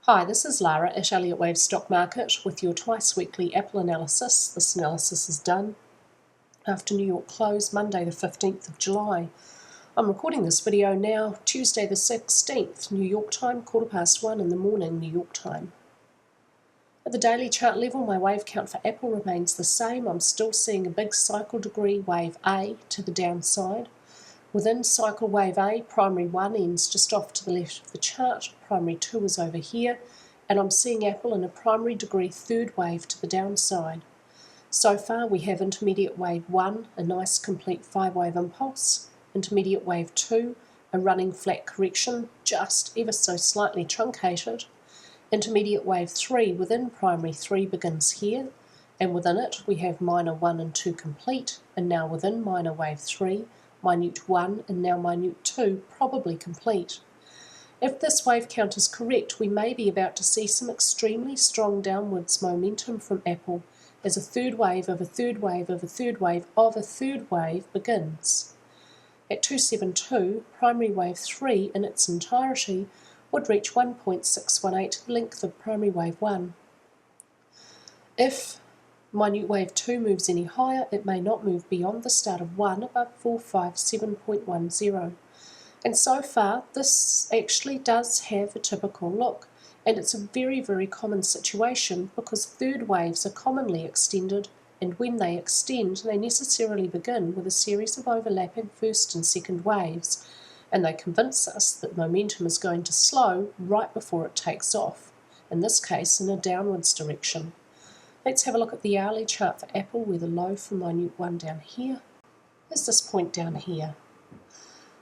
Hi, this is Lara at Elliott Wave Stock Market with your twice weekly Apple analysis. This analysis is done after New York close Monday the 15th of July. I'm recording this video now, Tuesday the 16th, New York time, 1:15 in the morning, New York time. At the daily chart level, my wave count for Apple remains the same. I'm still seeing a big cycle degree wave A to the downside. Within cycle wave A, primary 1 ends just off to the left of the chart, primary 2 is over here, and I'm seeing Apple in a primary degree third wave to the downside. So far we have intermediate wave 1, a nice complete 5-wave impulse, intermediate wave 2, a running flat correction, just ever so slightly truncated, intermediate wave 3 within primary 3 begins here, and within it we have minor 1 and 2 complete, and now within minor wave 3, minute 1 and now minute 2 probably complete. If this wave count is correct, we may be about to see some extremely strong downwards momentum from Apple as a third wave of a third wave of a third wave of a third wave begins. At 272, primary wave 3 in its entirety would reach 1.618, the length of primary wave 1. If minute wave 2 moves any higher, it may not move beyond the start of 1 above 457.10. And so far, this actually does have a typical look, and it's a very, very common situation because third waves are commonly extended, and when they extend, they necessarily begin with a series of overlapping first and second waves, and they convince us that momentum is going to slow right before it takes off, in this case in a downwards direction. Let's have a look at the hourly chart for Apple, where the low for minute 1 down here is this point down here.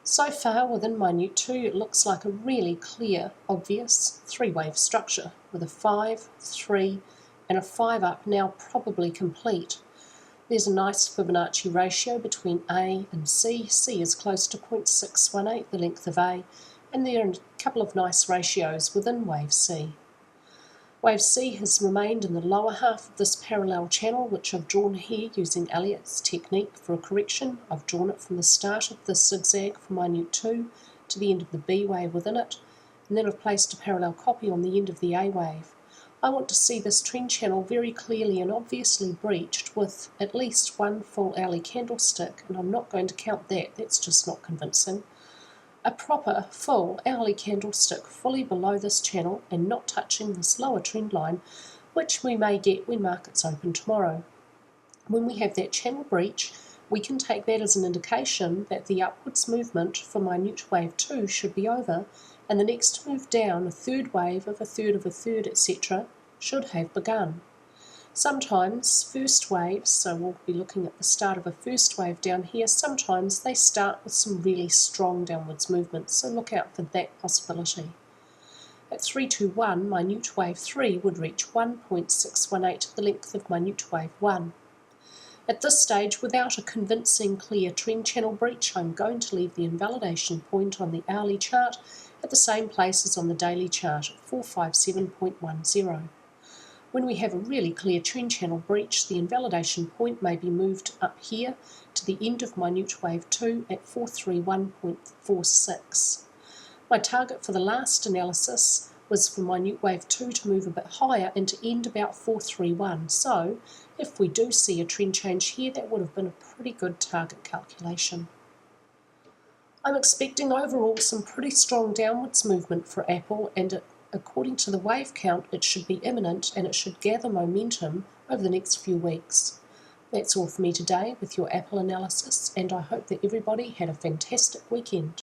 So far within minute 2 it looks like a really clear, obvious 3-wave structure with a 5, 3 and a 5 up now probably complete. There's a nice Fibonacci ratio between A and C. C is close to 0.618, the length of A, and there are a couple of nice ratios within wave C. Wave C has remained in the lower half of this parallel channel, which I've drawn here using Elliott's technique for a correction. I've drawn it from the start of this zigzag for minute 2 to the end of the B wave within it, and then I've placed a parallel copy on the end of the A wave. I want to see this trend channel very clearly and obviously breached with at least one full hourly candlestick, and I'm not going to count that, that's just not convincing. A proper, full hourly candlestick fully below this channel and not touching this lower trend line, which we may get when markets open tomorrow. When we have that channel breach, we can take that as an indication that the upwards movement for minute wave 2 should be over, and the next move down, a third wave of a third of a third, etc., should have begun. Sometimes first waves, so we'll be looking at the start of a first wave down here, sometimes they start with some really strong downwards movements, so look out for that possibility. At 321, minute wave 3 would reach 1.618, the length of minute wave 1. At this stage, without a convincing clear trend channel breach, I'm going to leave the invalidation point on the hourly chart at the same place as on the daily chart at 457.10. When we have a really clear trend channel breach, the invalidation point may be moved up here to the end of minute wave 2 at 431.46. My target for the last analysis was for minute wave 2 to move a bit higher and to end about 431. So if we do see a trend change here, that would have been a pretty good target calculation. I'm expecting overall some pretty strong downwards movement for Apple, and according to the wave count, it should be imminent and it should gather momentum over the next few weeks. That's all for me today with your Apple analysis, and I hope that everybody had a fantastic weekend.